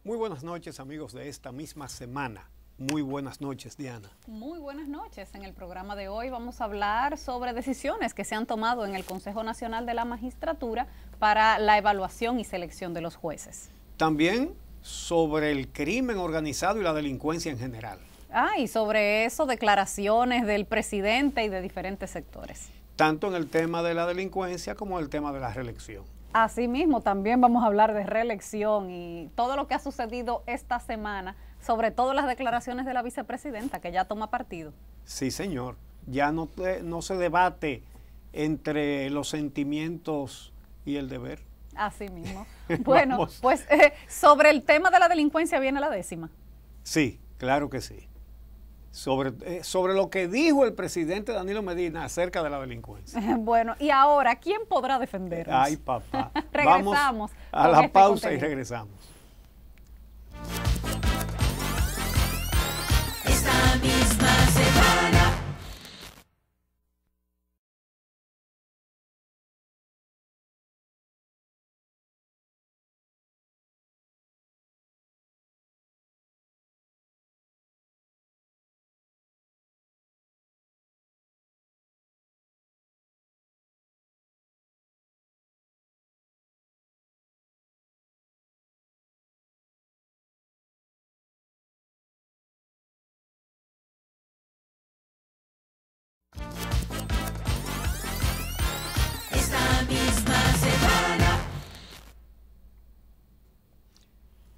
Muy buenas noches, amigos de esta misma semana. Muy buenas noches, Diana. Muy buenas noches. En el programa de hoy vamos a hablar sobre decisiones que se han tomado en el Consejo Nacional de la Magistratura para la evaluación y selección de los jueces. También sobre el crimen organizado y la delincuencia en general. Y sobre eso, declaraciones del presidente y de diferentes sectores. Tanto en el tema de la delincuencia como en el tema de la reelección. Asimismo, también vamos a hablar de reelección y todo lo que ha sucedido esta semana, sobre todo las declaraciones de la vicepresidenta, que ya toma partido. Sí, señor. Ya no se debate entre los sentimientos y el deber. Así mismo. Bueno, pues sobre el tema de la delincuencia viene la décima. Sí, claro que sí. Sobre lo que dijo el presidente Danilo Medina acerca de la delincuencia. Bueno, y ahora, ¿quién podrá defendernos? Ay, papá. Regresamos. Vamos a la pausa y regresamos. Esta misma semana.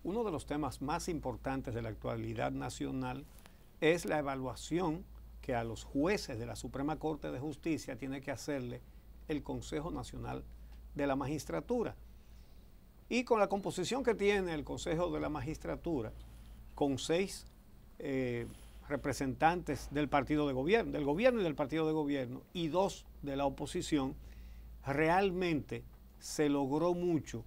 Uno de los temas más importantes de la actualidad nacional es la evaluación que a los jueces de la Suprema Corte de Justicia tiene que hacerle el Consejo Nacional de la Magistratura. Y con la composición que tiene el Consejo de la Magistratura, con 6 representantes del partido de gobierno, del gobierno y del partido de gobierno, y 2 de la oposición, realmente se logró mucho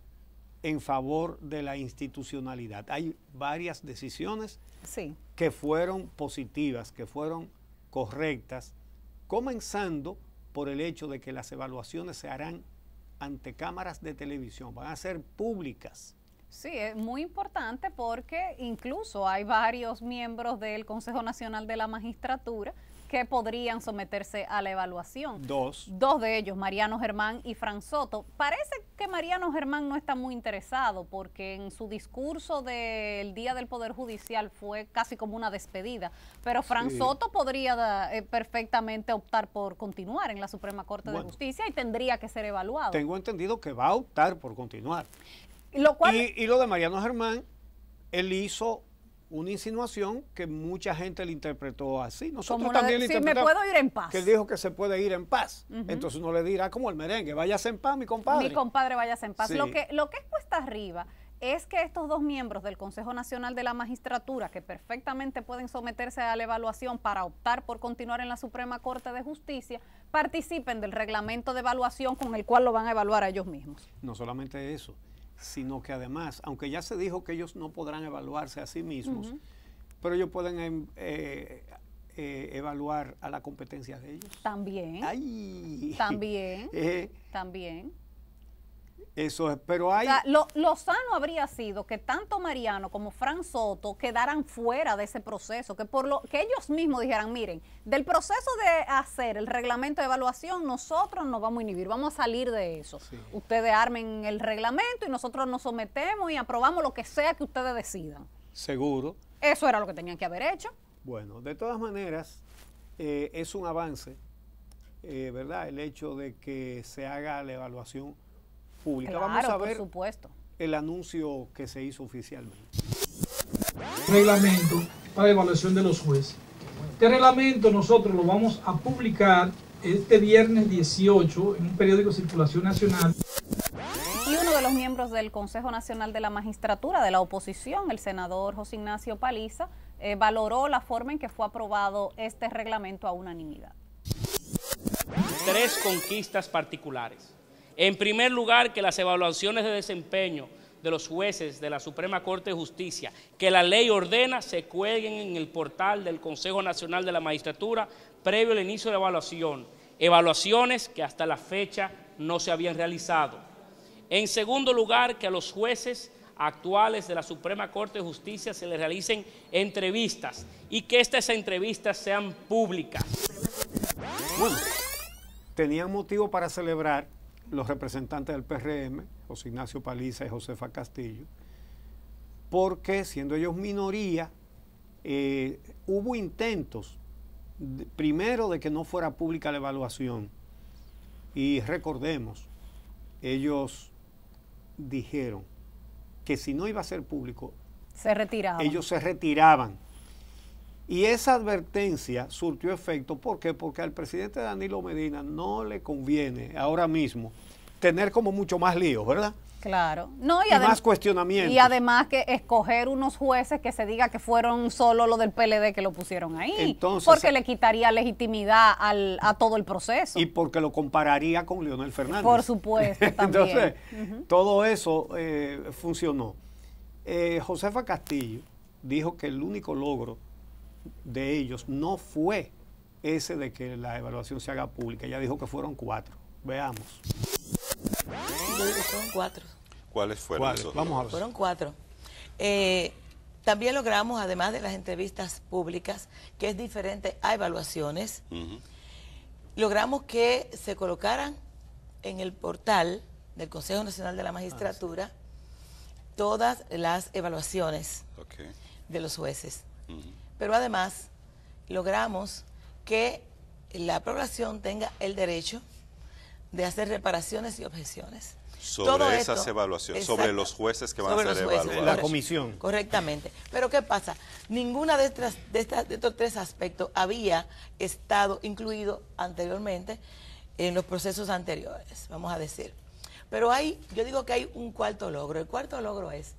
en favor de la institucionalidad. Hay varias decisiones que fueron positivas, que fueron correctas, comenzando por el hecho de que las evaluaciones se harán ante cámaras de televisión, van a ser públicas. Sí, es muy importante porque incluso hay varios miembros del Consejo Nacional de la Magistratura que podrían someterse a la evaluación. Dos de ellos, Mariano Germán y Fran Soto. Parece que Mariano Germán no está muy interesado porque en su discurso del Día del Poder Judicial fue casi como una despedida, pero Fran Soto podría perfectamente optar por continuar en la Suprema Corte de Justicia y tendría que ser evaluado. Tengo entendido que va a optar por continuar. Lo cual, y lo de Mariano Germán, él hizo una insinuación que mucha gente le interpretó así. Nosotros también le interpretamos. Me puedo ir en paz. Que él dijo que se puede ir en paz. Entonces uno le dirá como el merengue, váyase en paz, mi compadre. Mi compadre, váyase en paz. Sí. Lo que es cuesta arriba es que estos 2 miembros del Consejo Nacional de la Magistratura, que perfectamente pueden someterse a la evaluación para optar por continuar en la Suprema Corte de Justicia, participen del reglamento de evaluación con el cual lo van a evaluar a ellos mismos. No solamente eso, sino que además, aunque ya se dijo que ellos no podrán evaluarse a sí mismos, pero ellos pueden evaluar a la competencia de ellos. También. Ay. También. También. Eso es, pero hay... O sea, lo sano habría sido que tanto Mariano como Fran Soto quedaran fuera de ese proceso, que que ellos mismos dijeran, miren, del proceso de hacer el reglamento de evaluación, nosotros nos vamos a inhibir, vamos a salir de eso. Sí. Ustedes armen el reglamento y nosotros nos sometemos y aprobamos lo que sea que ustedes decidan. Seguro. Eso era lo que tenían que haber hecho. Bueno, de todas maneras, es un avance, ¿verdad? El hecho de que se haga la evaluación pública. Claro, vamos a ver por supuesto. El anuncio que se hizo oficialmente. Reglamento para evaluación de los jueces. Este reglamento nosotros lo vamos a publicar este viernes 18 en un periódico de circulación nacional. Y uno de los miembros del Consejo Nacional de la Magistratura, de la oposición, el senador José Ignacio Paliza, valoró la forma en que fue aprobado este reglamento a unanimidad. 3 conquistas particulares. En primer lugar, que las evaluaciones de desempeño de los jueces de la Suprema Corte de Justicia, que la ley ordena, se cuelguen en el portal del Consejo Nacional de la Magistratura previo al inicio de la evaluación. Evaluaciones que hasta la fecha no se habían realizado. En segundo lugar, que a los jueces actuales de la Suprema Corte de Justicia se les realicen entrevistas y que estas entrevistas sean públicas. Bueno, tenían motivo para celebrar los representantes del PRM, José Ignacio Paliza y Josefa Castillo, porque siendo ellos minoría, hubo intentos, primero de que no fuera pública la evaluación, y recordemos, ellos dijeron que si no iba a ser público, ellos se retiraban. Y esa advertencia surtió efecto. ¿Por qué? Porque al presidente Danilo Medina no le conviene ahora mismo tener como mucho más líos, ¿verdad? Claro. No, y más cuestionamientos. Y además que escoger unos jueces que se diga que fueron solo los del PLD que lo pusieron ahí. Entonces, porque le quitaría legitimidad a todo el proceso. Y porque lo compararía con Leonel Fernández. Por supuesto, también. Entonces, todo eso funcionó. Josefa Castillo dijo que el único logro de ellos no fue ese de que la evaluación se haga pública. Ella dijo que fueron 4. Veamos. Yo digo que fueron 4. ¿Cuáles fueron esos? Vamos a ver. Fueron 4. También logramos, además de las entrevistas públicas, que es diferente a evaluaciones, logramos que se colocaran en el portal del Consejo Nacional de la Magistratura todas las evaluaciones de los jueces. Pero además logramos que la población tenga el derecho de hacer reparaciones y objeciones. Sobre esas evaluaciones, sobre los jueces que van a ser evaluados. La comisión. Correctamente. Pero ¿qué pasa? Ninguna de estos 3 aspectos había estado incluido anteriormente en los procesos anteriores, vamos a decir. Pero yo digo que hay un cuarto logro. El cuarto logro es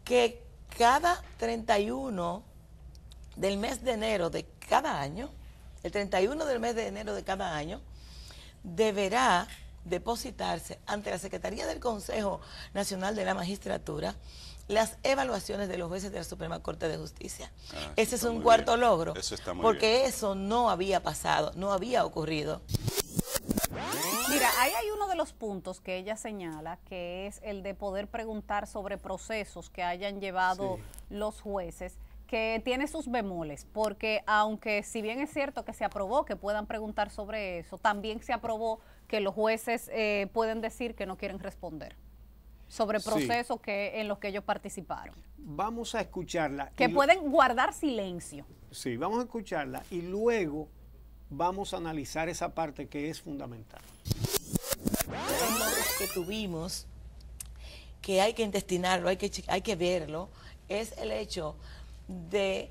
que cada 31 del mes de enero de cada año, el 31 del mes de enero de cada año, deberá depositarse ante la Secretaría del Consejo Nacional de la Magistratura las evaluaciones de los jueces de la Suprema Corte de Justicia. Ese es un cuarto logro, eso está muy porque bien. Eso no había pasado, no había ocurrido. Mira, ahí hay uno de los puntos que ella señala, que es el de poder preguntar sobre procesos que hayan llevado los jueces, que tiene sus bemoles, porque aunque si bien es cierto que se aprobó que puedan preguntar sobre eso, también se aprobó que los jueces pueden decir que no quieren responder sobre procesos en los que ellos participaron. Vamos a escucharla. Que pueden guardar silencio. Sí, vamos a escucharla y luego vamos a analizar esa parte que es fundamental. Los logros que tuvimos, que hay que intestinarlo, hay que verlo, es el hecho de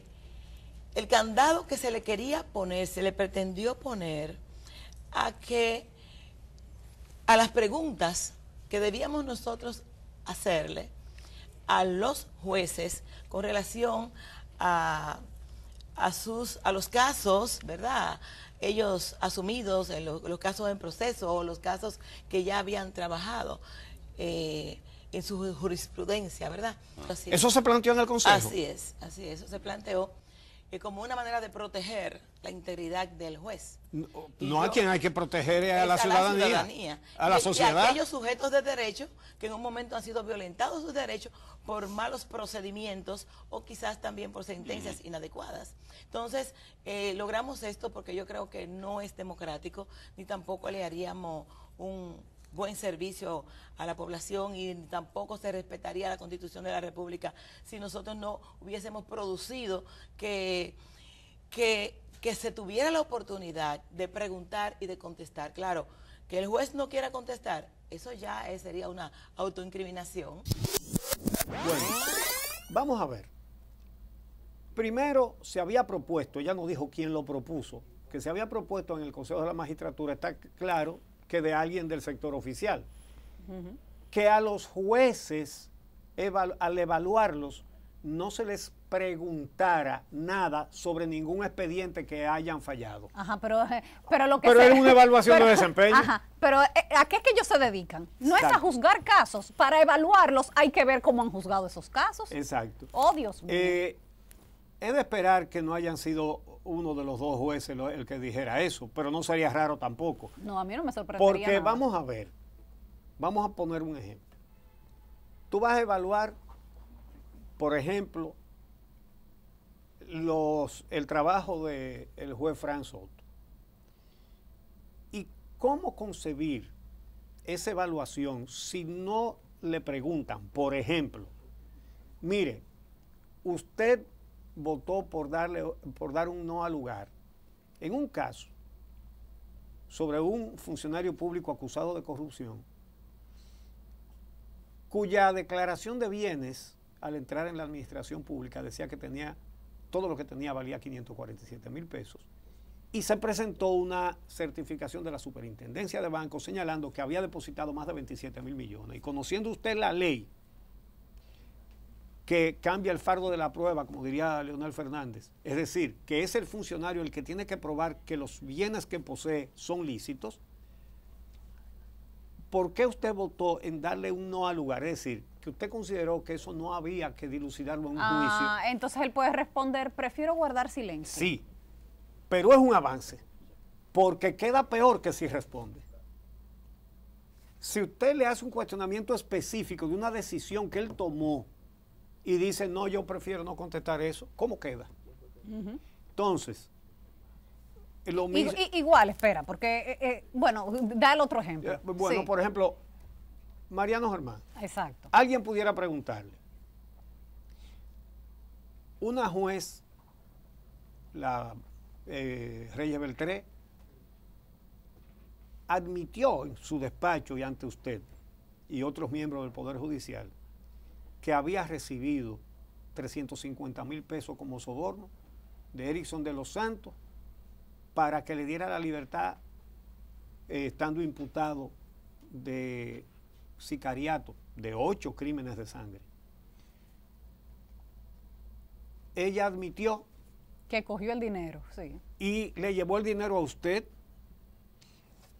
el candado que se le quería poner, se le pretendió poner a las preguntas que debíamos nosotros hacerle a los jueces con relación a los casos, ¿verdad? Ellos asumidos, los casos en proceso o los casos que ya habían trabajado en su jurisprudencia, ¿verdad? ¿Eso se planteó en el Consejo? Así es, eso se planteó como una manera de proteger la integridad del juez. No a quien hay que proteger a la ciudadanía, a la sociedad. Y a aquellos sujetos de derecho que en un momento han sido violentados sus derechos por malos procedimientos o quizás también por sentencias inadecuadas. Entonces, logramos esto porque yo creo que no es democrático, ni tampoco le haríamos un buen servicio a la población y tampoco se respetaría la Constitución de la República si nosotros no hubiésemos producido que se tuviera la oportunidad de preguntar y de contestar. Claro, que el juez no quiera contestar, eso ya sería una autoincriminación. Bueno, vamos a ver. Primero se había propuesto, ella no dijo quién lo propuso, que se había propuesto en el Consejo de la Magistratura, está claro que de alguien del sector oficial, que a los jueces, al evaluarlos, no se les preguntara nada sobre ningún expediente que hayan fallado. Ajá, pero lo que Pero es una evaluación de desempeño. Ajá, pero ¿a qué es que ellos se dedican? No es a juzgar casos. Para evaluarlos hay que ver cómo han juzgado esos casos. Exacto. Oh, Dios mío. Es de esperar que no hayan sido uno de los 2 jueces el que dijera eso, pero no sería raro tampoco. No, a mí no me sorprendería Porque nada. vamos a ver, vamos a poner un ejemplo. tú vas a evaluar, por ejemplo, el trabajo del juez Fran Soto. ¿Y cómo concebir esa evaluación si no le preguntan, por ejemplo, mire, usted votó por dar un no al lugar en un caso sobre un funcionario público acusado de corrupción, cuya declaración de bienes al entrar en la administración pública decía que tenía, todo lo que tenía valía 547,000 pesos, y se presentó una certificación de la Superintendencia de Bancos señalando que había depositado más de 27,000 millones. Y conociendo usted la ley que cambia el fardo de la prueba, como diría Leonel Fernández, es decir, que es el funcionario el que tiene que probar que los bienes que posee son lícitos, ¿por qué usted votó en darle un no al lugar? Es decir, que usted consideró que eso no había que dilucidarlo en un juicio. Entonces él puede responder, prefiero guardar silencio. Sí, pero es un avance, porque queda peor que si responde. Si usted le hace un cuestionamiento específico de una decisión que él tomó y dice, no, yo prefiero no contestar eso, ¿cómo queda? Entonces, lo mismo. Igual, espera, porque, bueno, da el otro ejemplo. Bueno, sí. Por ejemplo, Mariano Germán. Exacto. Alguien pudiera preguntarle, una juez, la Reyes Beltré, admitió en su despacho y ante usted y otros miembros del Poder Judicial que había recibido 350,000 pesos como soborno de Erickson de los Santos para que le diera la libertad estando imputado de sicariato de 8 crímenes de sangre. Ella admitió que cogió el dinero, sí. Y le llevó el dinero a usted,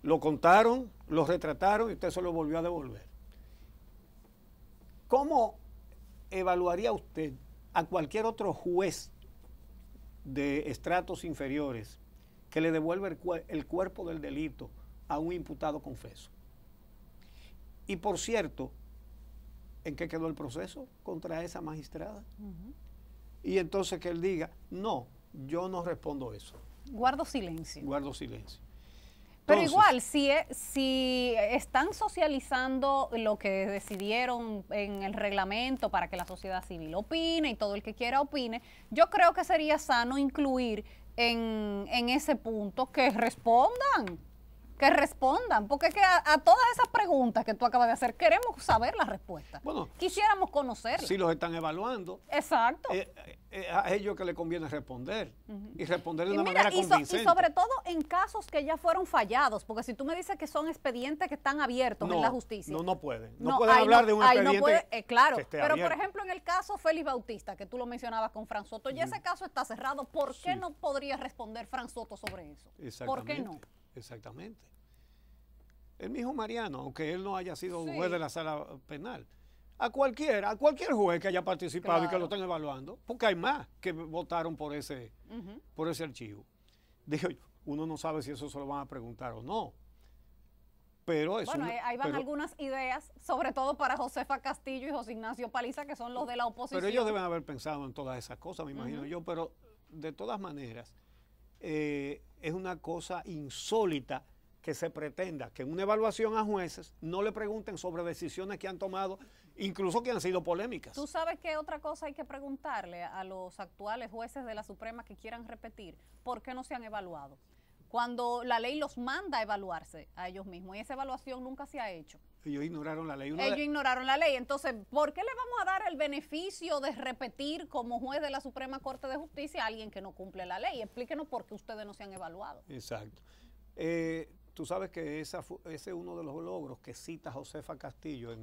lo contaron, lo retrataron y usted se lo volvió a devolver. ¿Cómo evaluaría usted a cualquier otro juez de estratos inferiores que le devuelve el cuerpo del delito a un imputado confeso? Y por cierto, ¿en qué quedó el proceso contra esa magistrada? Y entonces que él diga, no, yo no respondo eso. Guardo silencio. Guardo silencio. Pero igual, si están socializando lo que decidieron en el reglamento para que la sociedad civil opine y todo el que quiera opine, yo creo que sería sano incluir en ese punto que respondan, porque es que a todas esas preguntas que tú acabas de hacer, queremos saber la respuesta. Bueno, quisiéramos conocerla. Si los están evaluando. Exacto. A ellos que les conviene responder. Y responder de una manera convincente. Y sobre todo en casos que ya fueron fallados, porque si tú me dices que son expedientes que están abiertos en la justicia. No pueden. No pueden hablar de un expediente claro, que esté pero abierto. por ejemplo en el caso Félix Bautista, que tú lo mencionabas con Fran Soto, ya ese caso está cerrado. ¿Por qué no podría responder Fran Soto sobre eso? ¿Por qué no? Exactamente. El mismo Mariano, aunque él no haya sido juez de la sala penal, a cualquier juez que haya participado y que lo estén evaluando, porque hay más que votaron por ese archivo. Digo, uno no sabe si eso se lo van a preguntar o no. Pero eso, bueno, ahí van algunas ideas, sobre todo para Josefa Castillo y José Ignacio Paliza, que son los de la oposición. Pero ellos deben haber pensado en todas esas cosas, me imagino yo, pero de todas maneras, es una cosa insólita que se pretenda que en una evaluación a jueces no le pregunten sobre decisiones que han tomado, incluso que han sido polémicas. ¿Tú sabes qué otra cosa hay que preguntarle a los actuales jueces de la Suprema que quieran repetir? ¿Por qué no se han evaluado? Cuando la ley los manda a evaluarse a ellos mismos y esa evaluación nunca se ha hecho. Ellos ignoraron la ley. Ellos ignoraron la ley. Entonces, ¿por qué le vamos a dar el beneficio de repetir como juez de la Suprema Corte de Justicia a alguien que no cumple la ley? Explíquenos por qué ustedes no se han evaluado. Exacto. Tú sabes que ese es uno de los logros que cita Josefa Castillo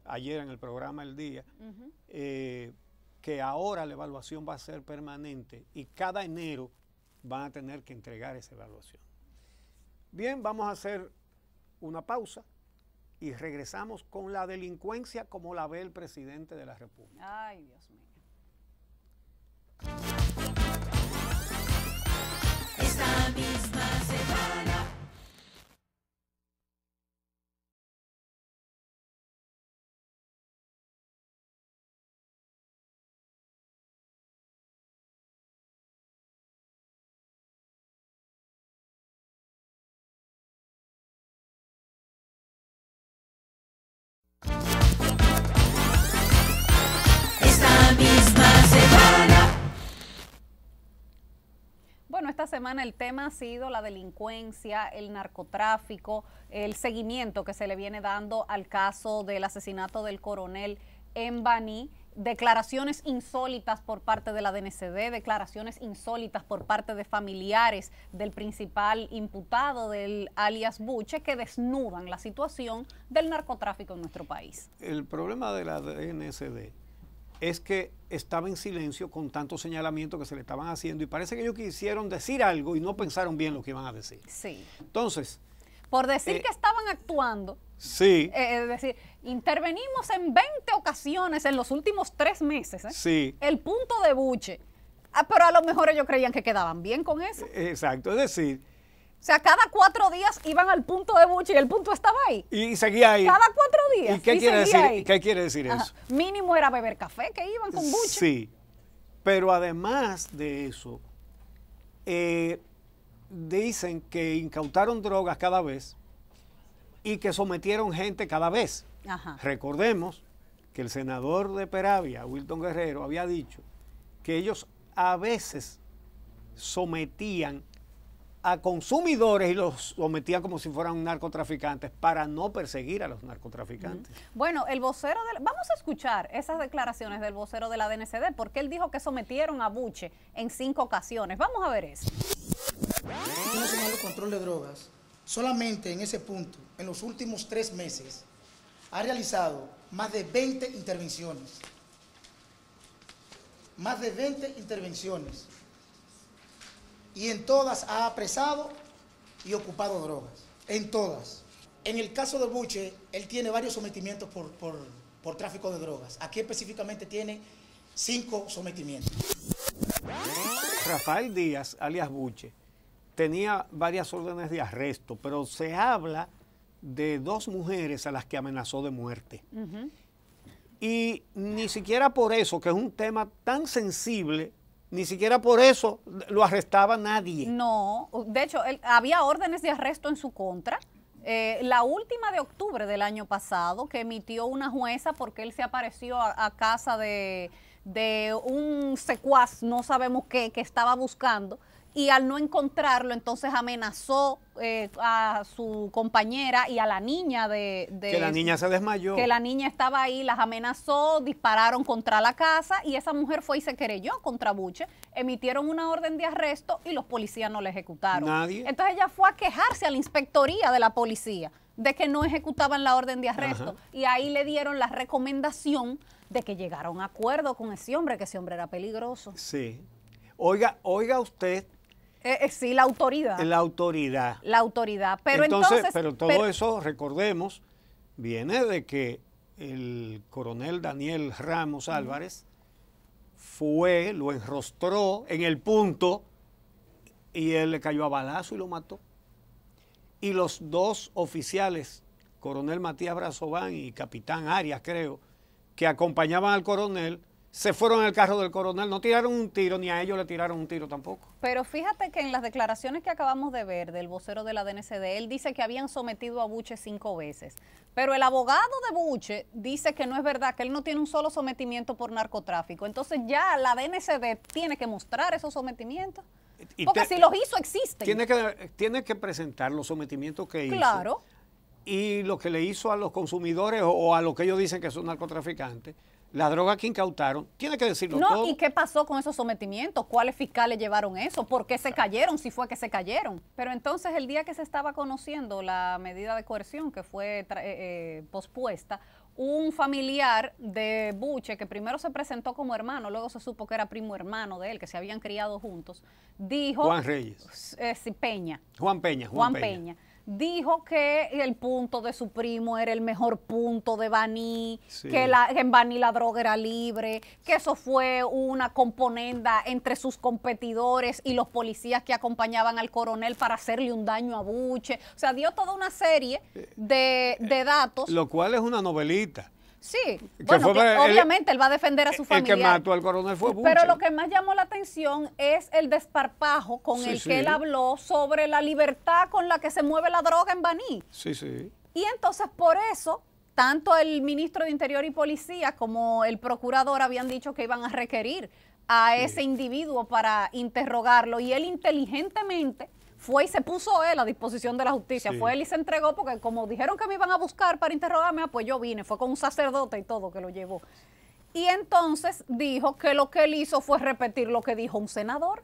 ayer en el programa El Día, que ahora la evaluación va a ser permanente y cada enero van a tener que entregar esa evaluación. Bien, vamos a hacer una pausa y regresamos con la delincuencia como la ve el presidente de la República. Ay, Dios mío. Esta misma semana. misma semana. Bueno, esta semana el tema ha sido la delincuencia, el narcotráfico, el seguimiento que se le viene dando al caso del asesinato del coronel en Baní, declaraciones insólitas por parte de la DNCD, declaraciones insólitas por parte de familiares del principal imputado del alias Buche, que desnudan la situación del narcotráfico en nuestro país. El problema de la DNCD es que estaba en silencio con tantos señalamientos que se le estaban haciendo y parece que ellos quisieron decir algo y no pensaron bien lo que iban a decir. Sí. Entonces, por decir que estaban actuando, sí, es decir, intervenimos en 20 ocasiones en los últimos 3 meses. Sí. El punto de Buche. Pero a lo mejor ellos creían que quedaban bien con eso. Exacto, es decir, o sea, cada 4 días iban al punto de Buche y el punto estaba ahí. Y seguía ahí. Cada 4 días. ¿Y qué quiere decir Ajá. eso? Mínimo era beber café que iban con Buche. Sí, pero además de eso, dicen que incautaron drogas cada vez y que sometieron gente cada vez. Ajá. Recordemos que el senador de Peravia, Wilton Guerrero, había dicho que ellos a veces sometían a consumidores y los sometían como si fueran narcotraficantes para no perseguir a los narcotraficantes. Bueno, el vocero vamos a escuchar esas declaraciones del vocero de la DNCD, porque él dijo que sometieron a Buche en 5 ocasiones. Vamos a ver eso. El Instituto Nacional de Control de Drogas, solamente en ese punto, en los últimos 3 meses, ha realizado más de 20 intervenciones. Más de 20 intervenciones. Y en todas ha apresado y ocupado drogas. En todas. En el caso de Buche, él tiene varios sometimientos por tráfico de drogas. Aquí específicamente tiene 5 sometimientos. Rafael Díaz, alias Buche, tenía varias órdenes de arresto, pero se habla de 2 mujeres a las que amenazó de muerte. Y ni siquiera por eso, que es un tema tan sensible, ni siquiera por eso lo arrestaba nadie. No, de hecho, había órdenes de arresto en su contra. La última de octubre del año pasado, que emitió una jueza porque él se apareció a casa de un secuaz, no sabemos qué, que estaba buscando, y al no encontrarlo, entonces amenazó a su compañera y a la niña que la niña se desmayó. Que la niña estaba ahí, las amenazó, dispararon contra la casa y esa mujer fue y se querelló contra Buche. Emitieron una orden de arresto y los policías no la ejecutaron. Nadie. Entonces ella fue a quejarse a la inspectoría de la policía de que no ejecutaban la orden de arresto. Ajá. Y ahí le dieron la recomendación de que llegaron a acuerdo con ese hombre, que ese hombre era peligroso. Sí. Oiga usted. Sí, la autoridad. La autoridad. La autoridad. Pero entonces pero todo eso, recordemos, viene de que el coronel Daniel Ramos Álvarez lo enrostró en el punto y él le cayó a balazo y lo mató. Y los 2 oficiales, coronel Matías Brazován y capitán Arias, creo, que acompañaban al coronel, se fueron en el carro del coronel, no tiraron un tiro, ni a ellos le tiraron un tiro tampoco. Pero fíjate que en las declaraciones que acabamos de ver del vocero de la DNCD, él dice que habían sometido a Buche 5 veces. Pero el abogado de Buche dice que no es verdad, que él no tiene un solo sometimiento por narcotráfico. Entonces ya la DNCD tiene que mostrar esos sometimientos. Porque si los hizo, existen. Tiene que presentar los sometimientos que hizo. Claro. Y lo que le hizo a los consumidores o a lo que ellos dicen que son narcotraficantes. La droga que incautaron, tiene que decirlo todo. ¿Y qué pasó con esos sometimientos? ¿Cuáles fiscales llevaron eso? ¿Por qué se cayeron? Si fue que se cayeron. Pero entonces el día que se estaba conociendo la medida de coerción que fue pospuesta, un familiar de Buche, que primero se presentó como hermano, luego se supo que era primo hermano de él, que se habían criado juntos, dijo... Juan Reyes. Peña. Juan Peña. Dijo que el punto de su primo era el mejor punto de Baní, sí. que en Baní la droga era libre, que eso fue una componenda entre sus competidores y los policías que acompañaban al coronel para hacerle un daño a Buche. O sea, dio toda una serie de datos. Lo cual es una novelita. Sí, bueno, obviamente él va a defender a su familia. El que mató al coronel fue Buche. Pero lo que más llamó la atención es el desparpajo con el que él habló sobre la libertad con la que se mueve la droga en Baní. Sí, sí. Y entonces por eso tanto el ministro de Interior y Policía como el procurador habían dicho que iban a requerir a ese individuo para interrogarlo, y él inteligentemente fue y se puso él a disposición de la justicia. Fue él y se entregó, porque como dijeron que me iban a buscar para interrogarme, pues yo vine, fue con un sacerdote y todo que lo llevó. Y entonces dijo que lo que él hizo fue repetir lo que dijo un senador.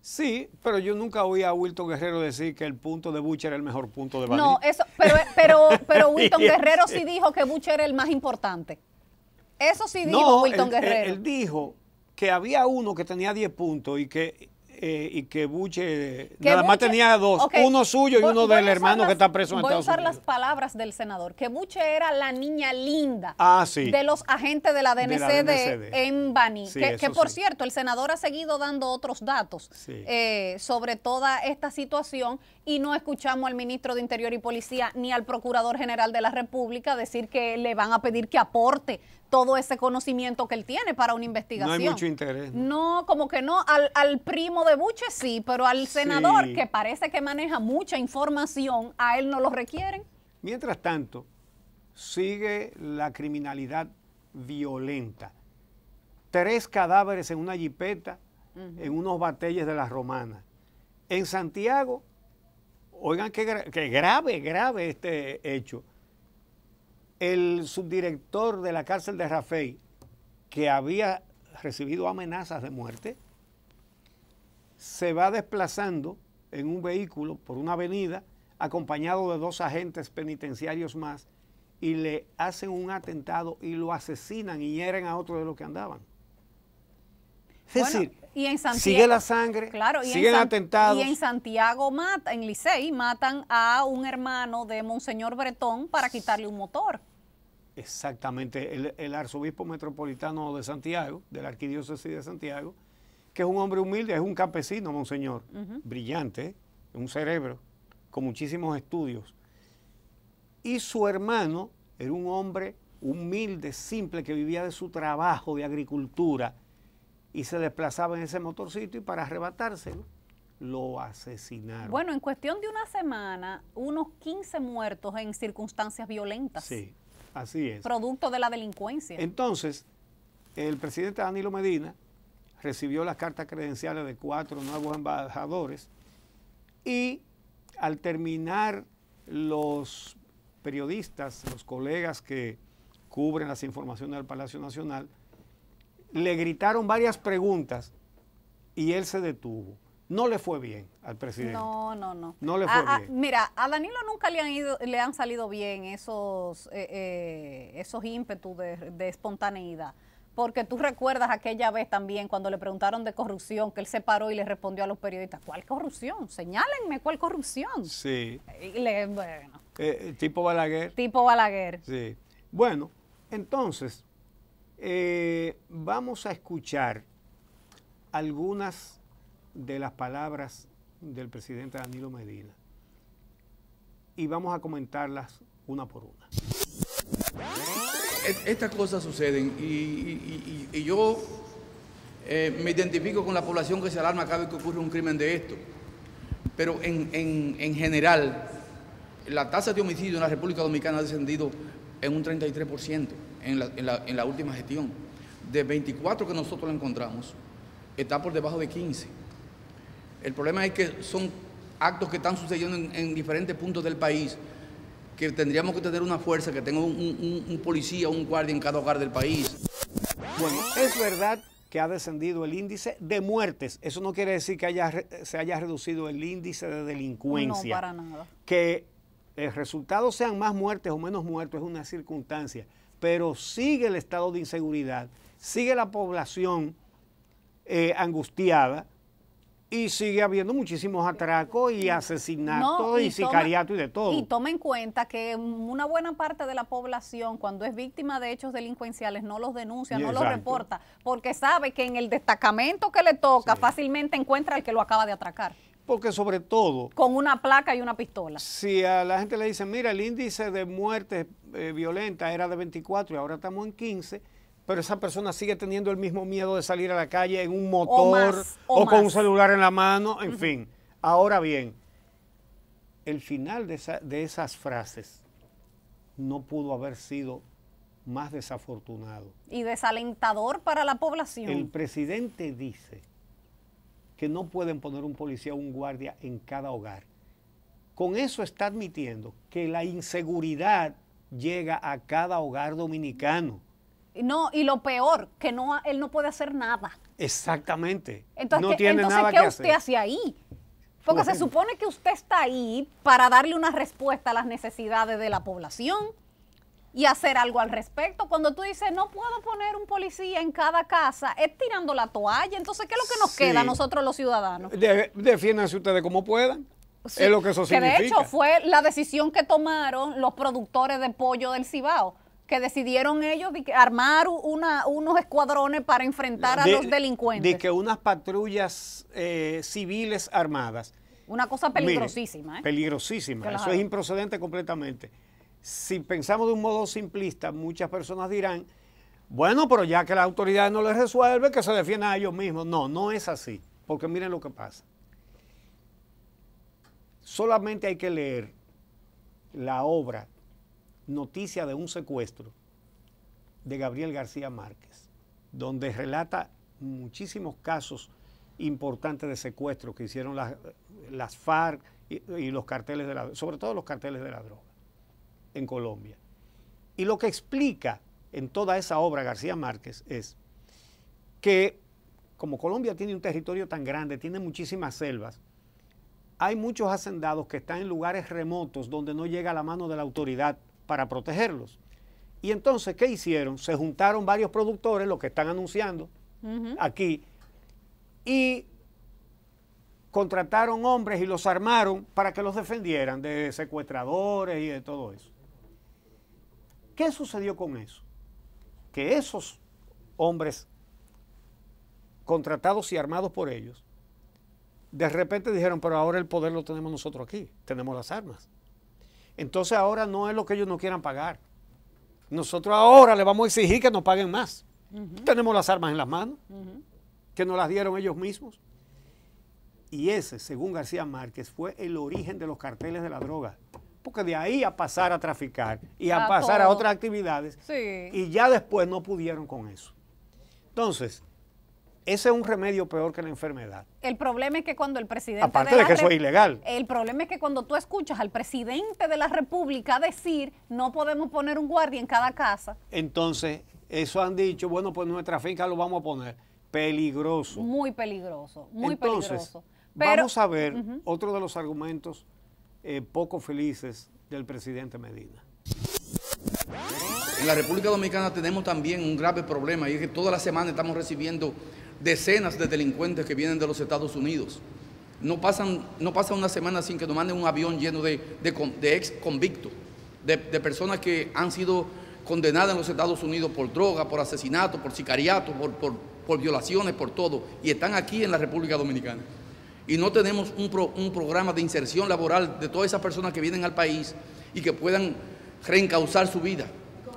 Sí, pero yo nunca oí a Wilton Guerrero decir que el punto de Buche era el mejor punto de Baní. No, eso, pero Wilton Guerrero sí dijo que Buche era el más importante. Eso sí dijo Wilton Guerrero. Él dijo que había uno que tenía 10 puntos y que Buche nada más tenía 2, uno suyo y uno del hermano que está preso en Estados Unidos. Voy a usar las palabras del senador, que Buche era la niña linda sí, de los agentes de la DNCD en Baní. Sí, que por cierto, el senador ha seguido dando otros datos sobre toda esta situación, y no escuchamos al ministro de Interior y Policía ni al Procurador General de la República decir que le van a pedir que aporte todo ese conocimiento que él tiene para una investigación. No hay mucho interés. No, como que no. Al primo de Buche sí, pero al senador, que parece que maneja mucha información, a él no lo requieren. Mientras tanto, sigue la criminalidad violenta. 3 cadáveres en una jipeta, en unos batelles de las Romanas. En Santiago, oigan qué grave este hecho. El subdirector de la cárcel de Rafey, que había recibido amenazas de muerte, se va desplazando en un vehículo por una avenida, acompañado de 2 agentes penitenciarios más, y le hacen un atentado y lo asesinan y hieren a otro de los que andaban. Es decir, y en Santiago, sigue la sangre, siguen atentados. Y en Santiago en Licey matan a un hermano de Monseñor Bretón para quitarle un motor. Exactamente, el arzobispo metropolitano de Santiago, de la arquidiócesis de Santiago, que es un hombre humilde, es un campesino, Monseñor, brillante, un cerebro, con muchísimos estudios. Y su hermano era un hombre humilde, simple, que vivía de su trabajo de agricultura, y se desplazaba en ese motorcito, y para arrebatárselo, lo asesinaron. Bueno, en cuestión de una semana, unos 15 muertos en circunstancias violentas. Sí, así es. Producto de la delincuencia. Entonces, el presidente Danilo Medina recibió las cartas credenciales de 4 nuevos embajadores, y al terminar, los periodistas, los colegas que cubren las informaciones del Palacio Nacional, le gritaron varias preguntas y él se detuvo. No le fue bien al presidente. No. No le fue bien. Mira, a Danilo nunca le han salido bien esos ímpetus de espontaneidad. Porque tú recuerdas aquella vez también cuando le preguntaron de corrupción, que él se paró y le respondió a los periodistas, ¿cuál corrupción? Señálenme cuál corrupción. Sí. Bueno. Tipo Balaguer. Tipo Balaguer. Sí. Bueno, entonces, vamos a escuchar algunas de las palabras del presidente Danilo Medina y vamos a comentarlas una por una. Estas cosas suceden y yo me identifico con la población que se alarma cada vez que ocurre un crimen de esto. Pero en general, la tasa de homicidio en la República Dominicana ha descendido en un 33% en la última gestión. De 24 que nosotros encontramos, está por debajo de 15. El problema es que son actos que están sucediendo en diferentes puntos del país, que tendríamos que tener una fuerza, que tenga un policía, un guardia en cada hogar del país. Bueno, es verdad que ha descendido el índice de muertes. Eso no quiere decir que se haya reducido el índice de delincuencia. No, para nada. Que el resultado sean más muertes o menos muertos es una circunstancia, pero sigue el estado de inseguridad, sigue la población angustiada, y sigue habiendo muchísimos atracos y asesinatos y sicariatos y de todo. Y toma en cuenta que una buena parte de la población, cuando es víctima de hechos delincuenciales, no los denuncia, no los reporta, porque sabe que en el destacamento que le toca fácilmente encuentra al que lo acaba de atracar. Porque sobre todo, con una placa y una pistola. Si a la gente le dicen, mira, el índice de muertes violentas era de 24 y ahora estamos en 15, pero esa persona sigue teniendo el mismo miedo de salir a la calle en un motor o con un celular en la mano, en fin. Ahora bien, el final de esas frases no pudo haber sido más desafortunado. Y desalentador para la población. El presidente dice que no pueden poner un policía o un guardia en cada hogar. Con eso está admitiendo que la inseguridad llega a cada hogar dominicano. No, y lo peor, que no, él no puede hacer nada. Exactamente. Entonces, no tiene nada ¿qué que hacer. usted hace ahí? Porque se supone que usted está ahí para darle una respuesta a las necesidades de la población y hacer algo al respecto. Cuando tú dices, no puedo poner un policía en cada casa, es tirando la toalla. Entonces, ¿qué es lo que nos queda a nosotros los ciudadanos? Defiéndanse ustedes como puedan. Sí, es lo que eso significa. Que de hecho fue la decisión que tomaron los productores de pollo del Cibao, que decidieron ellos armar unos escuadrones para enfrentar a los delincuentes. De que unas patrullas civiles armadas. Una cosa peligrosísima. Mire, peligrosísima. Claro. Eso es improcedente completamente. Si pensamos de un modo simplista, muchas personas dirán, bueno, pero ya que la autoridad no les resuelve, que se defiendan a ellos mismos. No, no es así. Porque miren lo que pasa. Solamente hay que leer la obra Noticia de un secuestro de Gabriel García Márquez, donde relata muchísimos casos importantes de secuestro que hicieron las FARC y los carteles de la, sobre todo los carteles de la droga en Colombia. Y lo que explica en toda esa obra García Márquez es que como Colombia tiene un territorio tan grande, tiene muchísimas selvas, hay muchos hacendados que están en lugares remotos donde no llega la mano de la autoridad para protegerlos. Y entonces, ¿qué hicieron? Se juntaron varios productores, los que están anunciando aquí, y contrataron hombres y los armaron para que los defendieran de secuestradores y de todo eso. ¿Qué sucedió con eso? Que esos hombres contratados y armados por ellos, de repente dijeron, pero ahora el poder lo tenemos nosotros aquí, tenemos las armas. Entonces ahora no es lo que ellos no quieran pagar. Nosotros ahora le vamos a exigir que nos paguen más. Tenemos las armas en las manos, que nos las dieron ellos mismos. Y ese, según García Márquez, fue el origen de los carteles de la droga. Porque de ahí a pasar a traficar y a pasar a otras actividades, y ya después no pudieron con eso. Entonces, ese es un remedio peor que la enfermedad. El problema es que cuando el presidente... Aparte de que eso es ilegal. El problema es que cuando tú escuchas al presidente de la República decir no podemos poner un guardia en cada casa. Entonces, eso han dicho, bueno, pues nuestra finca lo vamos a poner. Peligroso. Muy peligroso, muy peligroso. Pero, vamos a ver otro de los argumentos poco felices del presidente Medina. En la República Dominicana tenemos también un grave problema y es que toda la semana estamos recibiendo decenas de delincuentes que vienen de los Estados Unidos. No pasa una semana sin que nos manden un avión lleno de ex convictos, de personas que han sido condenadas en los Estados Unidos por droga, por asesinato, por sicariato, por violaciones, por todo, y están aquí en la República Dominicana. Y no tenemos un programa de inserción laboral de todas esas personas que vienen al país y que puedan reencauzar su vida.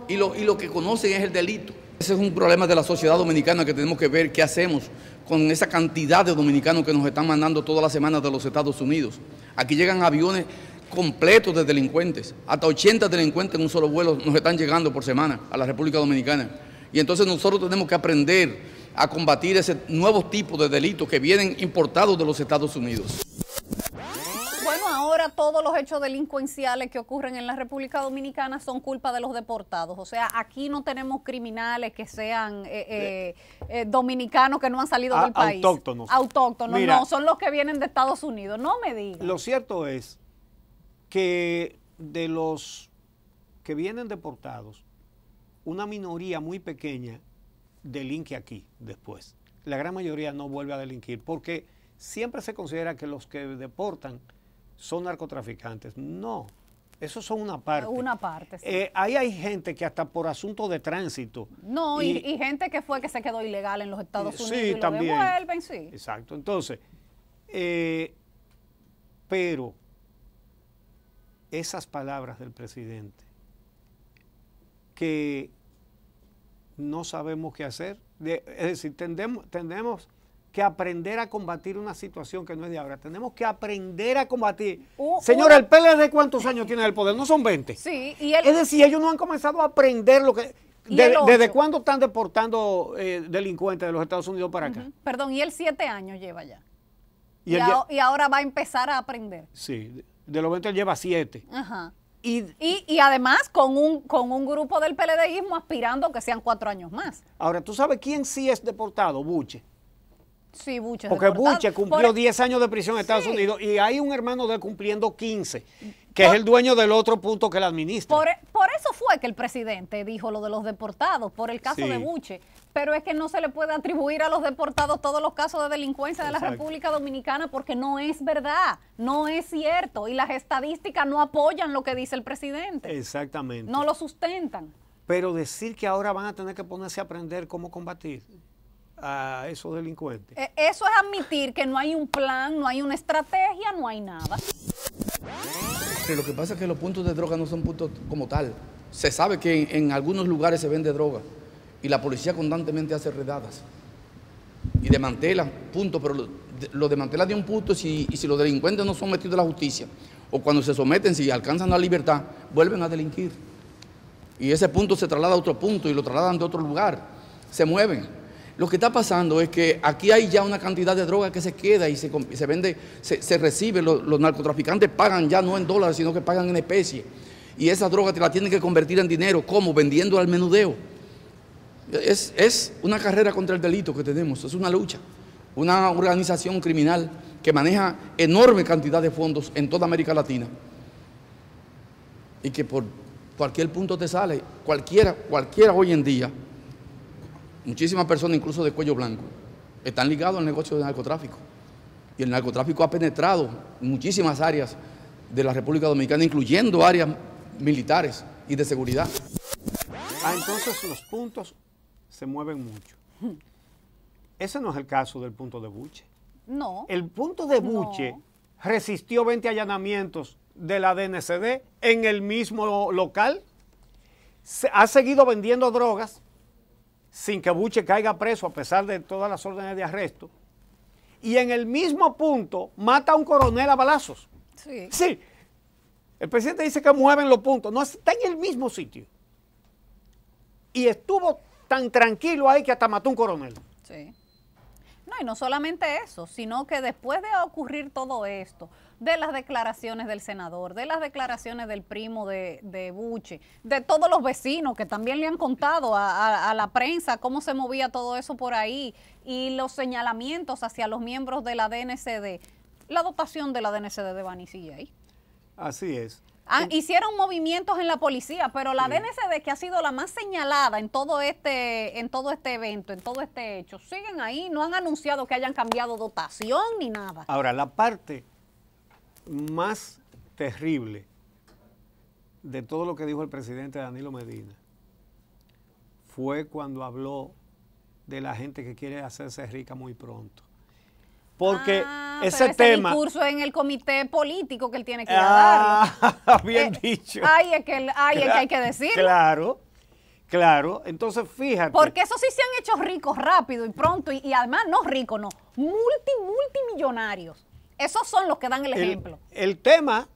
Y lo que conocen es el delito. Ese es un problema de la sociedad dominicana que tenemos que ver qué hacemos con esa cantidad de dominicanos que nos están mandando todas las semanas de los Estados Unidos. Aquí llegan aviones completos de delincuentes. Hasta 80 delincuentes en un solo vuelo nos están llegando por semana a la República Dominicana. Y entonces nosotros tenemos que aprender a combatir ese nuevo tipo de delitos que vienen importados de los Estados Unidos. Bueno, ahora todos los hechos delincuenciales que ocurren en la República Dominicana son culpa de los deportados. O sea, aquí no tenemos criminales que sean dominicanos que no han salido del país. Autóctonos. Autóctonos, mira, no, son los que vienen de Estados Unidos. No me digan. Lo cierto es que de los que vienen deportados, una minoría muy pequeña delinque aquí después. La gran mayoría no vuelve a delinquir porque siempre se considera que los que deportan son narcotraficantes. No, esos son una parte. Una parte, sí. Ahí hay gente que hasta por asunto de tránsito. No, y gente que fue que se quedó ilegal en los Estados Unidos y también lo devuelven, sí. Exacto. Entonces, pero esas palabras del presidente que no sabemos qué hacer, es decir, tendemos que aprender a combatir una situación que no es de ahora. Tenemos que aprender a combatir. Señora, ¿el PLD cuántos años tiene el poder? ¿No son 20? Sí. Es decir, ellos no han comenzado a aprender lo que... ¿Desde cuándo están deportando delincuentes de los Estados Unidos para acá? Perdón, y él 7 años lleva ya. Y ahora va a empezar a aprender. Sí, de los 20 él lleva 7. Ajá. Y además con un grupo del PLDismo aspirando a que sean 4 años más. Ahora, ¿tú sabes quién sí es deportado? Buche. Sí, Buche. Porque Buche cumplió 10 años de prisión en Estados Unidos y hay un hermano de él cumpliendo 15, que es el dueño del otro punto que la administra. Por eso fue que el presidente dijo lo de los deportados, por el caso de Buche. Pero es que no se le puede atribuir a los deportados todos los casos de delincuencia de la República Dominicana porque no es verdad, no es cierto. Y las estadísticas no apoyan lo que dice el presidente. Exactamente. No lo sustentan. Pero decir que ahora van a tener que ponerse a aprender cómo combatir a esos delincuentes. Eso es admitir que no hay un plan, no hay una estrategia, no hay nada. Pero lo que pasa es que los puntos de droga no son puntos como tal. Se sabe que en algunos lugares se vende droga y la policía constantemente hace redadas y desmantela puntos, pero lo desmantela de un punto y si los delincuentes no son metidos a la justicia o cuando se someten, si alcanzan la libertad, vuelven a delinquir. Y ese punto se traslada a otro punto y lo trasladan de otro lugar, se mueven. Lo que está pasando es que aquí hay ya una cantidad de droga que se queda y se vende, se recibe, los narcotraficantes pagan ya no en dólares, sino que pagan en especie. Y esa droga te la tienen que convertir en dinero, ¿cómo? Vendiendo al menudeo. Es una carrera contra el delito que tenemos, es una lucha. Una organización criminal que maneja enorme cantidad de fondos en toda América Latina. Y que por cualquier punto te sale, cualquiera hoy en día. Muchísimas personas, incluso de cuello blanco, están ligados al negocio del narcotráfico. Y el narcotráfico ha penetrado en muchísimas áreas de la República Dominicana, incluyendo áreas militares y de seguridad. Entonces los puntos se mueven mucho. Ese no es el caso del punto de Buche. No. El punto de Buche resistió 20 allanamientos de la DNCD en el mismo local. Ha seguido vendiendo drogas sin que Buche caiga preso a pesar de todas las órdenes de arresto. Y en el mismo punto mata a un coronel a balazos. Sí. Sí. El presidente dice que mueven los puntos. No, está en el mismo sitio. Y estuvo tan tranquilo ahí que hasta mató a un coronel. Sí. No, y no solamente eso, sino que después de ocurrir todo esto, de las declaraciones del senador, de las declaraciones del primo de Buche, de todos los vecinos que también le han contado a la prensa cómo se movía todo eso por ahí y los señalamientos hacia los miembros de la DNCD, la dotación de la DNCD de Bani sigue ahí. Así es. Hicieron movimientos en la policía, pero la DNCD, que ha sido la más señalada en todo este evento, en todo este hecho, siguen ahí, no han anunciado que hayan cambiado dotación ni nada. Ahora, la parte más terrible de todo lo que dijo el presidente Danilo Medina fue cuando habló de la gente que quiere hacerse rica muy pronto. Porque ese tema... el discurso en el comité político que él tiene que darlo. Bien dicho. Es que hay que decirlo. Claro. Entonces, fíjate. Porque esos sí se han hecho ricos rápido y pronto. Y además, no ricos, no. Multimillonarios. Esos son los que dan el ejemplo. El tema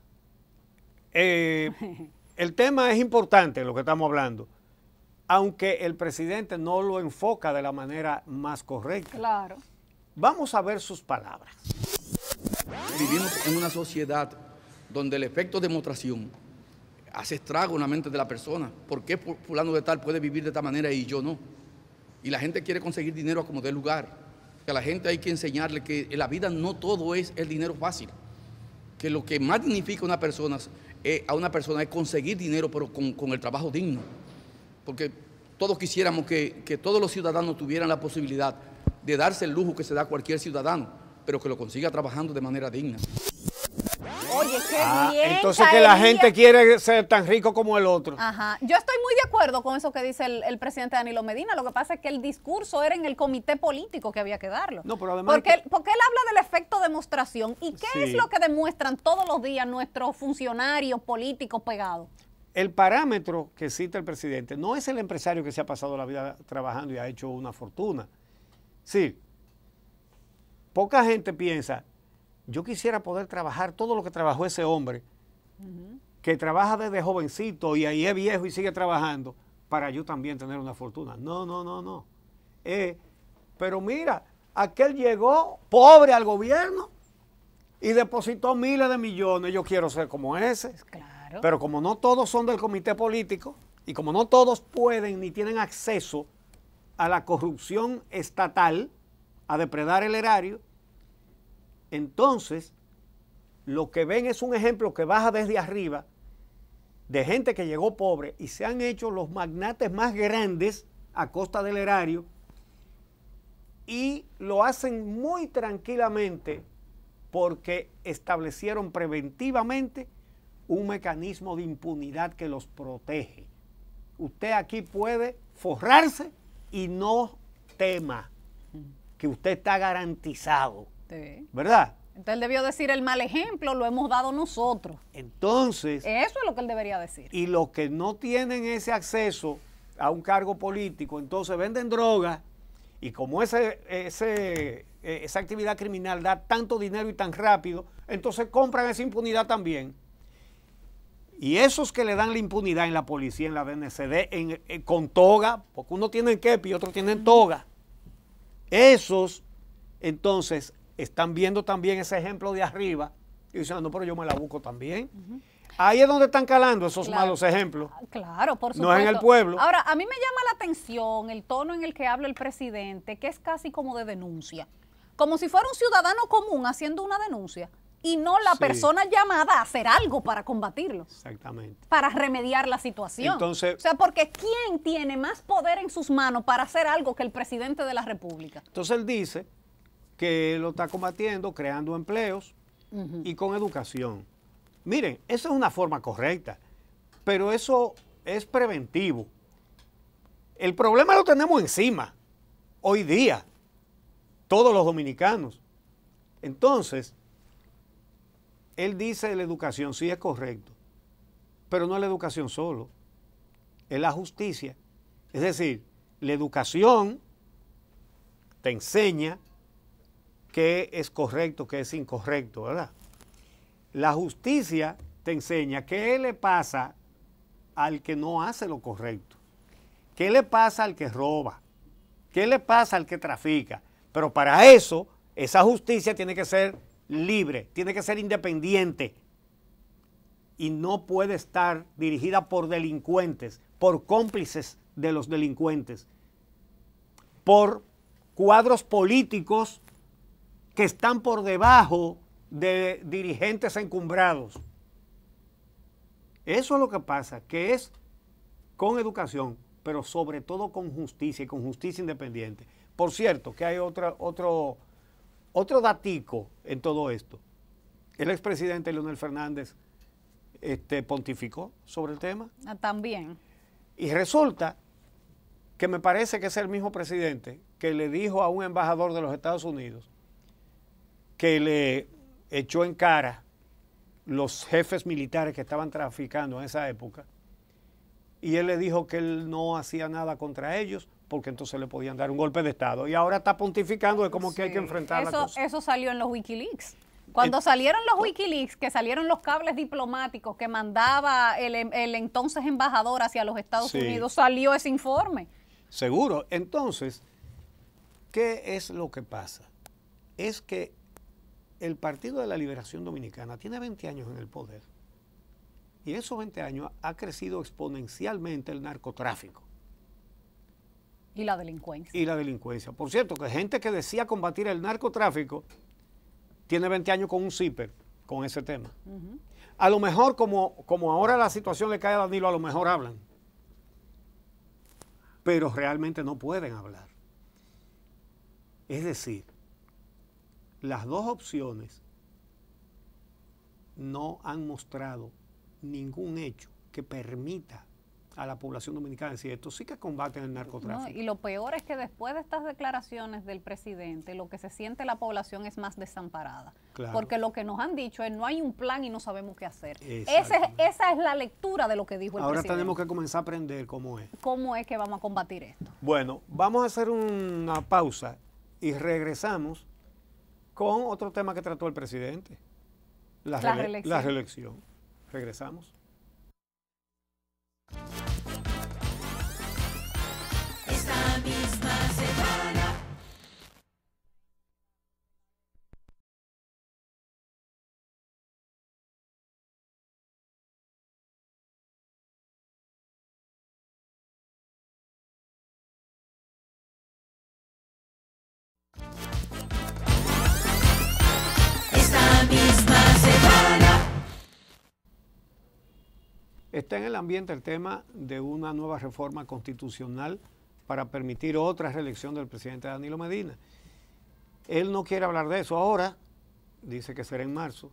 es importante, lo que estamos hablando. Aunque el presidente no lo enfoca de la manera más correcta. Claro. Vamos a ver sus palabras. Vivimos en una sociedad donde el efecto de demostración hace estrago en la mente de la persona. ¿Por qué fulano de tal puede vivir de esta manera y yo no? Y la gente quiere conseguir dinero a como dé lugar. Que a la gente hay que enseñarle que en la vida no todo es el dinero fácil. Que lo que más dignifica a una persona es conseguir dinero, pero con el trabajo digno. Porque todos quisiéramos que todos los ciudadanos tuvieran la posibilidad de darse el lujo que se da cualquier ciudadano, pero que lo consiga trabajando de manera digna. Oye, qué bien. Entonces que la gente quiere ser tan rico como el otro. Ajá. Yo estoy muy de acuerdo con eso que dice el presidente Danilo Medina. Lo que pasa es que el discurso era en el comité político que había que darlo. No, pero además porque él habla del efecto de demostración. ¿Y qué es lo que demuestran todos los días nuestros funcionarios políticos pegados? El parámetro que cita el presidente no es el empresario que se ha pasado la vida trabajando y ha hecho una fortuna. Sí, poca gente piensa, yo quisiera poder trabajar todo lo que trabajó ese hombre, que trabaja desde jovencito y ahí es viejo y sigue trabajando, para yo también tener una fortuna. No. Pero mira, aquel llegó pobre al gobierno y depositó miles de millones. Yo quiero ser como ese. Claro. Pero como no todos son del comité político y como no todos pueden ni tienen acceso a la corrupción estatal, a depredar el erario, entonces lo que ven es un ejemplo que baja desde arriba de gente que llegó pobre y se han hecho los magnates más grandes a costa del erario y lo hacen muy tranquilamente porque establecieron preventivamente un mecanismo de impunidad que los protege. Usted aquí puede forrarse y no tema que usted está garantizado, sí. ¿Verdad? Entonces él debió decir el mal ejemplo lo hemos dado nosotros. Entonces... Eso es lo que él debería decir. Y los que no tienen ese acceso a un cargo político, entonces venden droga y como esa actividad criminal da tanto dinero y tan rápido, entonces compran esa impunidad también. Y esos que le dan la impunidad en la policía, en la DNCD, con toga, porque uno tiene kepi y otros tienen toga, esos entonces están viendo también ese ejemplo de arriba y dicen, no, pero yo me la busco también. Ahí es donde están calando esos malos ejemplos. Claro, por supuesto. No es en el pueblo. Ahora, a mí me llama la atención el tono en el que habla el presidente, que es casi como de denuncia. Como si fuera un ciudadano común haciendo una denuncia y no la persona llamada a hacer algo para combatirlo. Exactamente. Para remediar la situación. Entonces, o sea, porque ¿quién tiene más poder en sus manos para hacer algo que el presidente de la República? Entonces él dice que lo está combatiendo, creando empleos y con educación. Miren, esa es una forma correcta, pero eso es preventivo. El problema lo tenemos encima, hoy día, todos los dominicanos. Entonces, él dice la educación, sí es correcto, pero no es la educación solo, es la justicia. Es decir, la educación te enseña qué es correcto, qué es incorrecto, ¿verdad? La justicia te enseña qué le pasa al que no hace lo correcto, qué le pasa al que roba, qué le pasa al que trafica. Pero para eso, esa justicia tiene que ser libre, tiene que ser independiente y no puede estar dirigida por delincuentes, por cómplices de los delincuentes, por cuadros políticos que están por debajo de dirigentes encumbrados. Eso es lo que pasa, que es con educación, pero sobre todo con justicia y con justicia independiente. Por cierto, que hay otro datico en todo esto. El expresidente Leonel Fernández pontificó sobre el tema. También. Y resulta que me parece que es el mismo presidente que le dijo a un embajador de los Estados Unidos que le echó en cara los jefes militares que estaban traficando en esa época, y él le dijo que él no hacía nada contra ellos porque entonces le podían dar un golpe de Estado, y ahora está pontificando de cómo que hay que enfrentar la cosa. Eso salió en los Wikileaks. Cuando salieron los Wikileaks, que salieron los cables diplomáticos que mandaba el entonces embajador hacia los Estados Unidos, salió ese informe. Seguro. Entonces, ¿qué es lo que pasa? Es que el Partido de la Liberación Dominicana tiene 20 años en el poder y en esos 20 años ha crecido exponencialmente el narcotráfico. Y la delincuencia. Y la delincuencia. Por cierto, que gente que decía combatir el narcotráfico tiene 20 años con un zipper con ese tema. A lo mejor, como ahora la situación le cae a Danilo, a lo mejor hablan. Pero realmente no pueden hablar. Es decir, las dos opciones no han mostrado ningún hecho que permita a la población dominicana decir esto sí que combaten el narcotráfico. No, y lo peor es que después de estas declaraciones del presidente, lo que se siente la población es más desamparada. Claro. Porque lo que nos han dicho es no hay un plan y no sabemos qué hacer. Esa es la lectura de lo que dijo el presidente. Ahora tenemos que comenzar a aprender cómo es. ¿Cómo es que vamos a combatir esto? Bueno, vamos a hacer una pausa y regresamos Con otro tema que trató el presidente, la reelección. Regresamos. Esta misma semana. Está en el ambiente el tema de una nueva reforma constitucional para permitir otra reelección del presidente Danilo Medina. Él no quiere hablar de eso ahora, dice que será en marzo.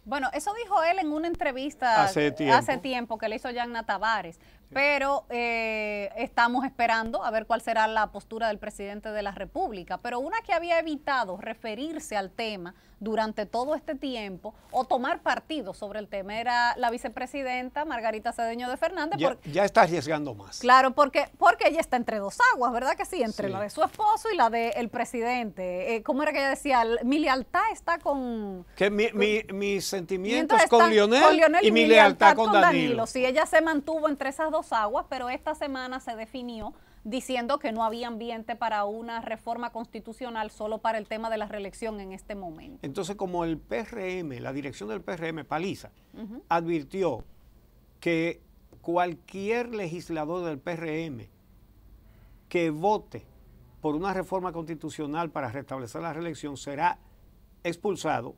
Bueno, eso dijo él en una entrevista hace tiempo que le hizo Yanna Tavares, pero estamos esperando a ver cuál será la postura del presidente de la República. Pero una que había evitado referirse al tema durante todo este tiempo o tomar partido sobre el tema era la vicepresidenta Margarita Cedeño de Fernández. Ya está arriesgando más. Claro, porque ella está entre dos aguas, ¿verdad que sí? Entre la de su esposo y la del presidente. ¿Cómo era que ella decía? Mi lealtad está con... Que mis sentimientos con Lionel y mi lealtad con Danilo. Sí, ella se mantuvo entre esas dos aguas, pero esta semana se definió diciendo que no había ambiente para una reforma constitucional solo para el tema de la reelección en este momento. Entonces, como el PRM, la dirección del PRM, Paliza, advirtió que cualquier legislador del PRM que vote por una reforma constitucional para restablecer la reelección será expulsado,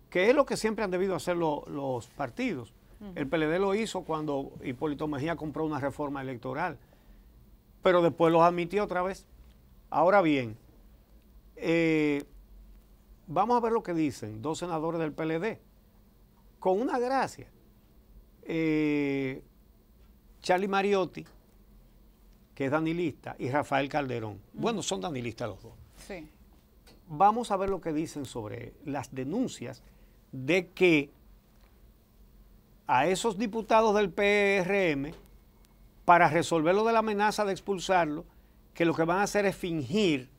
que es lo que siempre han debido hacer los partidos. El PLD lo hizo cuando Hipólito Mejía compró una reforma electoral, pero después los admitió otra vez. Ahora bien, vamos a ver lo que dicen dos senadores del PLD, con una gracia. Charlie Mariotti, que es danilista, y Rafael Calderón. Bueno, son danilistas los dos. Sí. Vamos a ver lo que dicen sobre las denuncias de que a esos diputados del PRM, para resolver lo de la amenaza de expulsarlo, que lo que van a hacer es fingir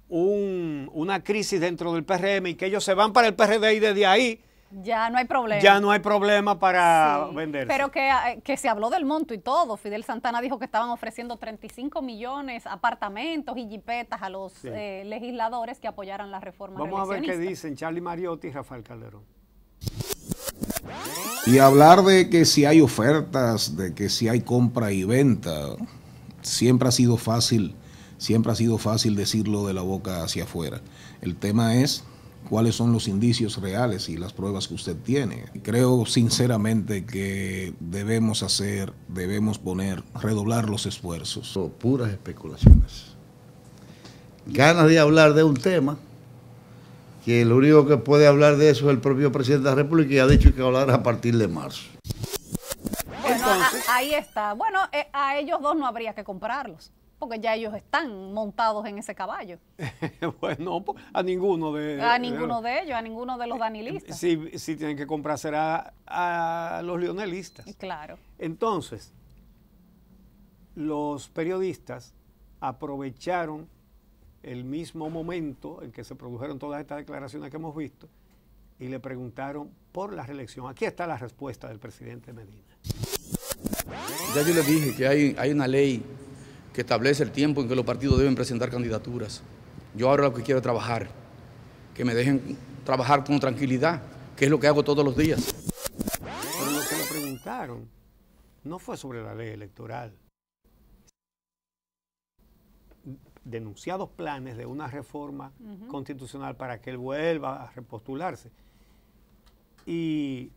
una crisis dentro del PRM y que ellos se van para el PRD y desde ahí ya no hay problema. Ya no hay problema para venderse. Pero que se habló del monto y todo. Fidel Santana dijo que estaban ofreciendo 35 millones, apartamentos y jipetas a los legisladores que apoyaran la reforma Vamos a ver qué dicen Charlie Mariotti y Rafael Calderón. Y hablar de que si hay ofertas, de que si hay compra y venta, siempre ha sido fácil decirlo de la boca hacia afuera. El tema es cuáles son los indicios reales y las pruebas que usted tiene. Creo sinceramente que debemos redoblar los esfuerzos. Son puras especulaciones. Ganas de hablar de un tema que lo único que puede hablar de eso es el propio presidente de la República y ha dicho que hablar a partir de marzo. Bueno, ahí está. Bueno, a ellos dos no habría que comprarlos, porque ya ellos están montados en ese caballo. Bueno, a ninguno de ellos, a ninguno de los danilistas. Sí tienen que comprar será a los leonelistas. Claro. Entonces, los periodistas aprovecharon el mismo momento en que se produjeron todas estas declaraciones que hemos visto y le preguntaron por la reelección. Aquí está la respuesta del presidente Medina. Ya yo les dije que hay una ley que establece el tiempo en que los partidos deben presentar candidaturas. Yo ahora lo que quiero es trabajar, que me dejen trabajar con tranquilidad, que es lo que hago todos los días. Pero lo que le preguntaron no fue sobre la ley electoral. Denunciados planes de una reforma constitucional para que él vuelva a repostularse. Y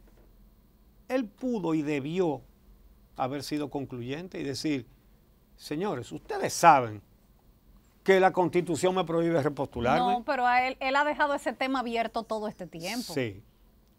él pudo y debió haber sido concluyente y decir: señores, ustedes saben que la Constitución me prohíbe repostularme. No, pero él ha dejado ese tema abierto todo este tiempo. Sí.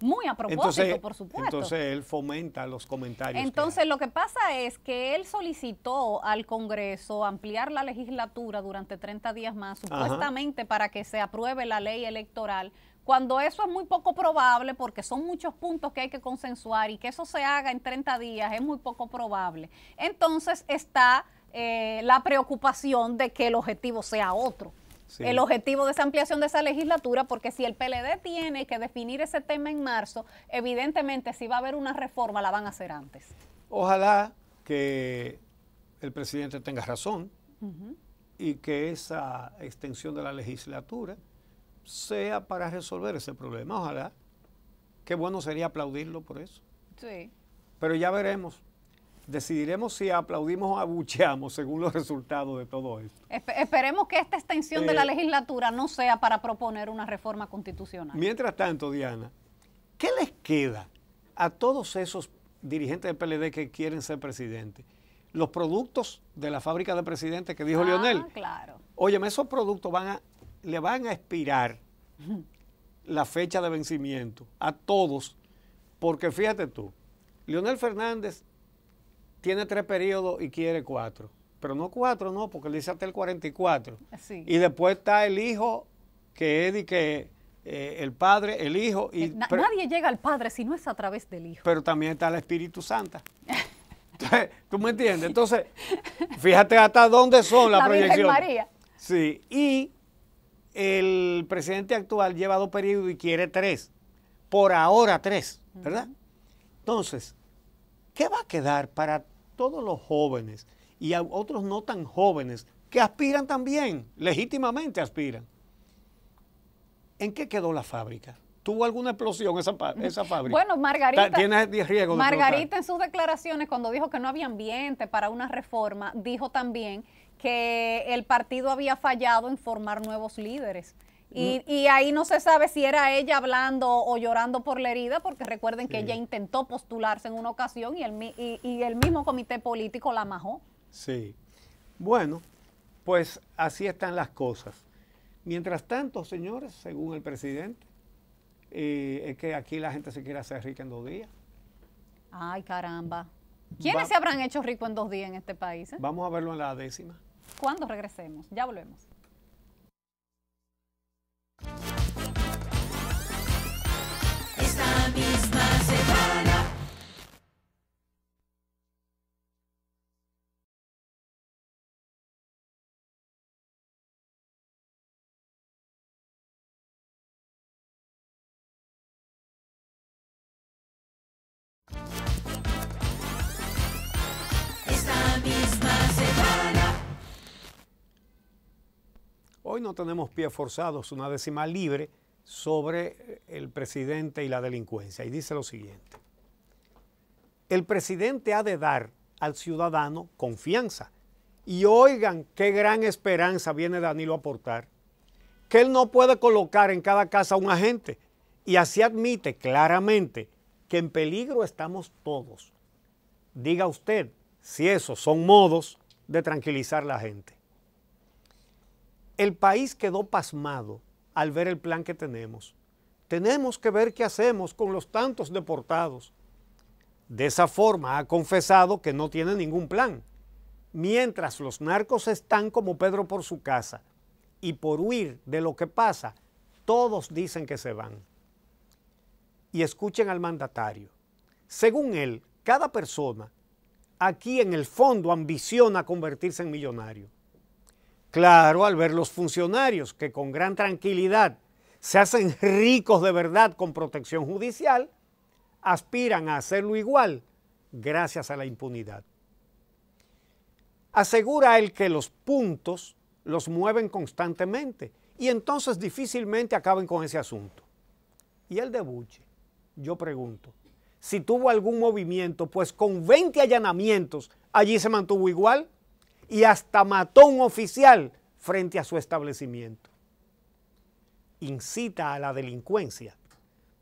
Muy a propósito, por supuesto. Entonces él fomenta los comentarios. Entonces lo que pasa es que él solicitó al Congreso ampliar la legislatura durante 30 días más, supuestamente para que se apruebe la ley electoral, cuando eso es muy poco probable porque son muchos puntos que hay que consensuar y que eso se haga en 30 días es muy poco probable. Entonces está la preocupación de que el objetivo sea otro. el objetivo de esa ampliación de esa legislatura, porque si el PLD tiene que definir ese tema en marzo, evidentemente si va a haber una reforma la van a hacer antes. Ojalá que el presidente tenga razón y que esa extensión de la legislatura sea para resolver ese problema. Ojalá. Qué bueno sería aplaudirlo por eso. Sí. Pero ya veremos. Decidiremos si aplaudimos o abucheamos según los resultados de todo esto. Esperemos que esta extensión de la legislatura no sea para proponer una reforma constitucional. Mientras tanto, Diana, ¿qué les queda a todos esos dirigentes del PLD que quieren ser presidentes? Los productos de la fábrica de presidentes que dijo Leonel. Claro. Óyeme, esos productos le van a expirar la fecha de vencimiento a todos, porque fíjate tú, Leonel Fernández tiene 3 periodos y quiere 4, pero no 4, no, porque le dice hasta el 44. Sí. Y después está el hijo, que es el padre, el hijo. Nadie llega al padre si no es a través del hijo. Pero también está la Espíritu Santa. Entonces, ¿tú me entiendes? Entonces, fíjate hasta dónde son las proyecciones. Virgen María. Sí, y el presidente actual lleva 2 periodos y quiere 3. Por ahora 3, ¿verdad? Entonces, ¿qué va a quedar para todos los jóvenes y a otros no tan jóvenes que aspiran también, legítimamente aspiran? ¿En qué quedó la fábrica? ¿Tuvo alguna explosión esa fábrica? Bueno, Margarita, ¿tiene riesgo de Margarita explotar? en sus declaraciones, cuando dijo que no había ambiente para una reforma, dijo también que el partido había fallado en formar nuevos líderes. Y ahí no se sabe si era ella hablando o llorando por la herida, porque recuerden que ella intentó postularse en una ocasión y el mismo comité político la majó. Sí. Bueno, pues así están las cosas. Mientras tanto, señores, según el presidente, es que aquí la gente se quiere hacer rica en 2 días. Ay, caramba. ¿Quiénes se habrán hecho ricos en 2 días en este país? Vamos a verlo en la 10ª. ¿Cuándo regresemos? Ya volvemos. Esta misma semana. Esta misma semana. Hoy no tenemos pies forzados, una decimal libre sobre el presidente y la delincuencia. Y dice lo siguiente: el presidente ha de dar al ciudadano confianza. Y oigan qué gran esperanza viene Danilo a aportar, que él no puede colocar en cada casa un agente, y así admite claramente que en peligro estamos todos. Diga usted si esos son modos de tranquilizar a la gente. El país quedó pasmado al ver el plan que tenemos. Tenemos que ver qué hacemos con los tantos deportados. De esa forma ha confesado que no tiene ningún plan, mientras los narcos están como Pedro por su casa, y por huir de lo que pasa, todos dicen que se van. Y escuchen al mandatario. Según él, cada persona aquí en el fondo ambiciona convertirse en millonario. Claro, al ver los funcionarios que con gran tranquilidad se hacen ricos de verdad con protección judicial, aspiran a hacerlo igual gracias a la impunidad. Asegura él que los puntos los mueven constantemente y entonces difícilmente acaben con ese asunto. Y el de Buche, yo pregunto, si tuvo algún movimiento, pues con 20 allanamientos allí se mantuvo igual y hasta mató a un oficial frente a su establecimiento. Incita a la delincuencia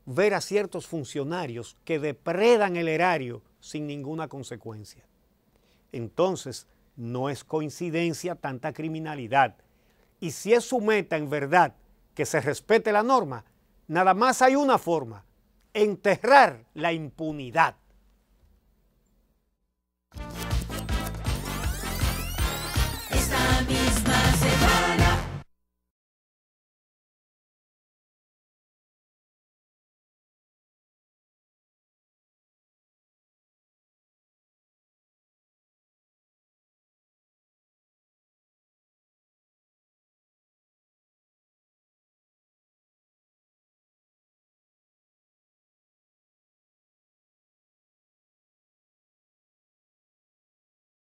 ver a ciertos funcionarios que depredan el erario sin ninguna consecuencia. Entonces, no es coincidencia tanta criminalidad. Y si es su meta en verdad que se respete la norma, nada más hay una forma: enterrar la impunidad.